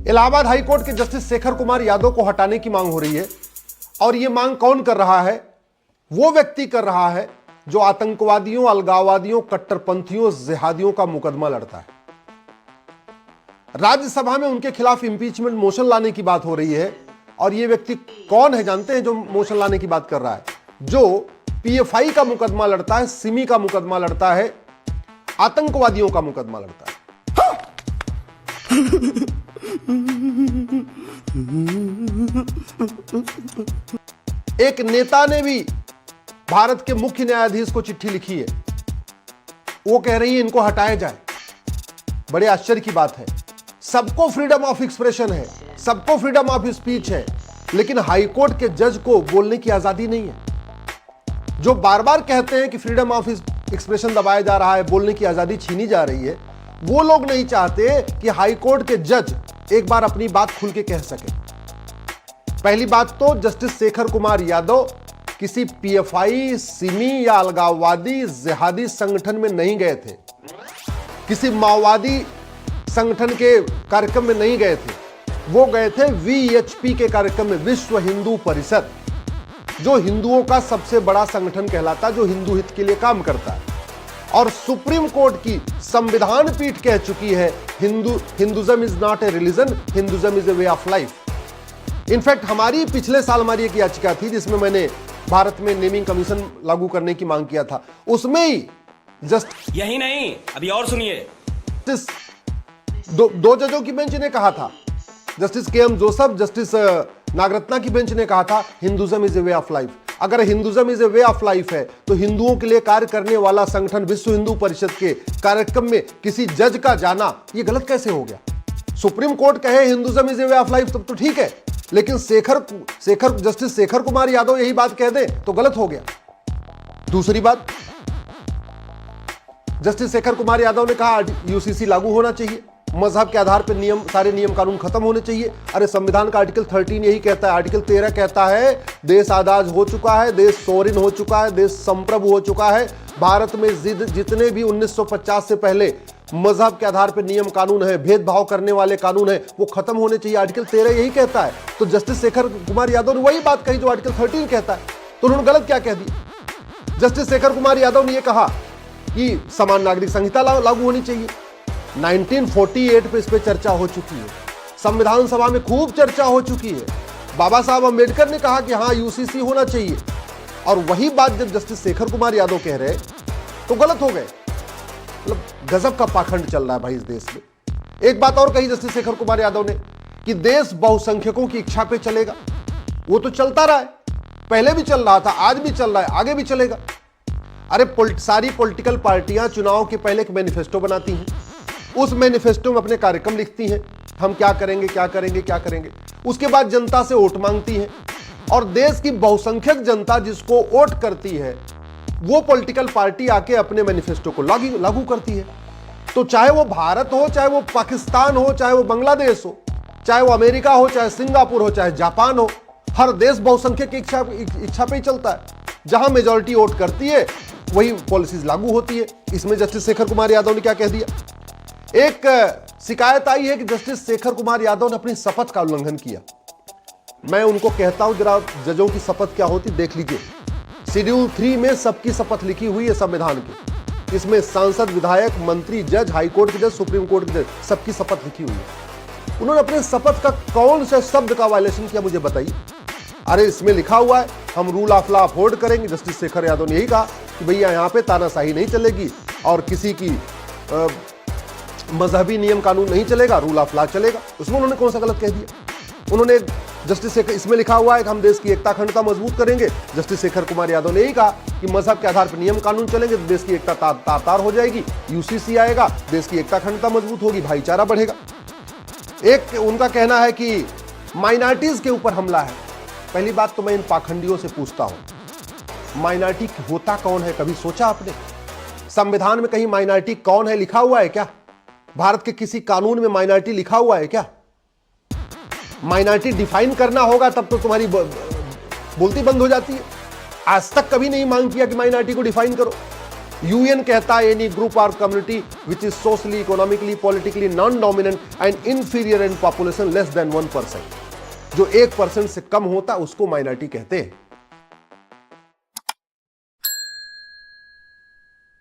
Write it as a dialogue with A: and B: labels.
A: Allahabad high court के justice Shekhar Kumar Yadav को हटाने की मांग हो रही है और यह मांग कौन कर रहा है? वो व्यक्ति कर रहा है जो आतंकवादियों, अलगाववादियों, कट्टरपंथियों, जिहादियों का मुकदमा लड़ता है। राज्यसभा में उनके खिलाफ इंपीचमेंट मोशन लाने की बात हो रही है और यह व्यक्ति कौन है जानते हैं जो मोशन लाने की बात कर रहा है? जो पीएफआई का मुकदमा लड़ता है, सिमी का मुकदमा लड़ता है, आतंकवादियों का मुकदमा लड़ता है। एक नेता ने भी भारत के मुख्य न्यायाधीश को चिट्ठी लिखी है। वो कह रही है इनको हटाया जाए। बड़े आश्चर्य की बात है। सबको फ्रीडम ऑफ एक्सप्रेशन है, सबको फ्रीडम ऑफ स्पीच है, लेकिन हाईकोर्ट के जज को बोलने की आजादी नहीं है। जो बार बार कहते हैं कि फ्रीडम ऑफ एक्सप्रेशन दबाया जा रहा है, बोलने की आजादी छीनी जा रही है, वो लोग नहीं चाहते कि हाईकोर्ट के जज एक बार अपनी बात खुल के कह सके। पहली बात तो जस्टिस शेखर कुमार यादव किसी पीएफआई, सिमी या अलगाववादी, जिहादी संगठन में नहीं गए थे, किसी माओवादी संगठन के कार्यक्रम में नहीं गए थे। वो गए थे वीएचपी के कार्यक्रम में, विश्व हिंदू परिषद, जो हिंदुओं का सबसे बड़ा संगठन कहलाता है, जो हिंदू हित के लिए काम करता है। और सुप्रीम कोर्ट की संविधान पीठ कह चुकी है Hinduism is not a religion, Hinduism is a way of life. In fact हमारी पिछले साल हमारी एक याचिका थी जिसमें मैंने भारत में नेमिंग कमीशन लागू करने की मांग किया था। उसमें ही
B: यही नहीं, अभी और सुनिए।
A: दो जजों की बेंच ने कहा था, justice K M. Joseph, justice Nagarathna की बेंच ने कहा था Hinduism is a way of life. अगर Hinduism is a way of life है तो हिंदुओं के लिए कार्य करने वाला संगठन विश्व हिंदू परिषद के कार्यक्रम में किसी जज का जाना यह गलत कैसे हो गया? सुप्रीम कोर्ट कहे Hinduism is a way of life तब तो ठीक है, लेकिन जस्टिस शेखर कुमार यादव यही बात कह दे तो गलत हो गया। दूसरी बात, जस्टिस शेखर कुमार यादव ने कहा यूसीसी लागू होना चाहिए, मजहब के आधार पर सारे नियम कानून खत्म होने चाहिए। अरे संविधान का आर्टिकल 13 यही कहता है। आर्टिकल 13 कहता है देश आजाद हो चुका है, देश सोवरिन हो चुका है, देश संप्रभु हो चुका है। भारत में जितने भी 1950 से पहले मजहब के आधार पर नियम कानून है, भेदभाव करने वाले कानून है, वो खत्म होने चाहिए। आर्टिकल 13 यही कहता है। तो जस्टिस शेखर कुमार यादव ने वही बात कही जो आर्टिकल 13 कहता है, तो उन्होंने गलत क्या कह दिया? जस्टिस शेखर कुमार यादव ने यह कहा कि समान नागरिक संहिता लागू होनी चाहिए। 1948 पे इस पे चर्चा हो चुकी है, संविधान सभा में खूब चर्चा हो चुकी है। बाबा साहब अंबेडकर ने कहा कि हाँ यूसीसी होना चाहिए, और वही बात जब जस्टिस शेखर कुमार यादव कह रहे तो गलत हो गए। मतलब गजब का पाखंड चल रहा है भाई इस देश में। एक बात और कही जस्टिस शेखर कुमार यादव ने कि देश बहुसंख्यकों की इच्छा पे चलेगा। वो तो चलता रहा है, पहले भी चल रहा था, आज भी चल रहा है, आगे भी चलेगा। अरे सारी पॉलिटिकल पार्टियां चुनाव के पहले एक मैनिफेस्टो बनाती हैं, उस मैनिफेस्टो में अपने कार्यक्रम लिखती हैं, हम क्या करेंगे क्या करेंगे क्या करेंगे। उसके बाद जनता से वोट मांगती हैं, और देश की बहुसंख्यक जनता जिसको वोट करती है वो पॉलिटिकल पार्टी आके अपने मैनिफेस्टो को लागू करती है। तो चाहे वो भारत हो, चाहे वो पाकिस्तान हो, चाहे वो बांग्लादेश हो, चाहे वो अमेरिका हो, चाहे सिंगापुर हो, चाहे जापान हो, हर देश बहुसंख्यक की इच्छा पे ही चलता है। जहां मेजॉरिटी वोट करती है वही पॉलिसीज लागू होती है। इसमें जस्टिस शेखर कुमार यादव ने क्या कह दिया? एक शिकायत आई है कि जस्टिस शेखर कुमार यादव ने अपनी शपथ का उल्लंघन किया। मैं उनको कहता हूं जरा जजों की शपथ क्या होती देख लीजिए। शेड्यूल 3 में सबकी शपथ लिखी हुई है संविधान की। इसमें सांसद, विधायक, मंत्री, जज, हाईकोर्ट के जज, सुप्रीम कोर्ट के जज, सबकी शपथ लिखी हुई है। उन्होंने अपने शपथ का कौन से शब्द का वायलेशन किया मुझे बताइए। अरे इसमें लिखा हुआ है हम रूल ऑफ लॉ अपहोल्ड करेंगे। जस्टिस शेखर यादव ने यही कहा कि भैया यहाँ पे तानाशाही नहीं चलेगी और किसी की मजहबी नियम कानून नहीं चलेगा, रूल ऑफ लॉ चलेगा। उसमें उन्होंने कौन सा गलत कह दिया? उन्होंने जस्टिस शेखर, इसमें लिखा हुआ है कि हम देश की एकता अखंडता मजबूत करेंगे। जस्टिस शेखर कुमार यादव ने यही कहा कि मजहब के आधार पर नियम कानून चलेंगे तो देश की एकता तार हो जाएगी, यूसीसी आएगा, देश की एकता अखंडता मजबूत होगी, भाईचारा बढ़ेगा। एक उनका कहना है कि माइनॉरिटीज के ऊपर हमला है। पहली बात तो मैं इन पाखंडियों से पूछता हूं, माइनॉरिटी होता कौन है? कभी सोचा आपने? संविधान में कहीं माइनॉरिटी कौन है लिखा हुआ है क्या? भारत के किसी कानून में माइनॉरिटी लिखा हुआ है क्या? माइनॉरिटी डिफाइन करना होगा तब तो तुम्हारी बोलती बंद हो जाती है। आज तक कभी नहीं मांग किया कि माइनॉरिटी को डिफाइन करो। यूएन कहता है एनी ग्रुप और community which is socially, economically, politically non dominant and inferior in population less than 1%, जो 1% से कम होता उसको माइनॉरिटी कहते हैं।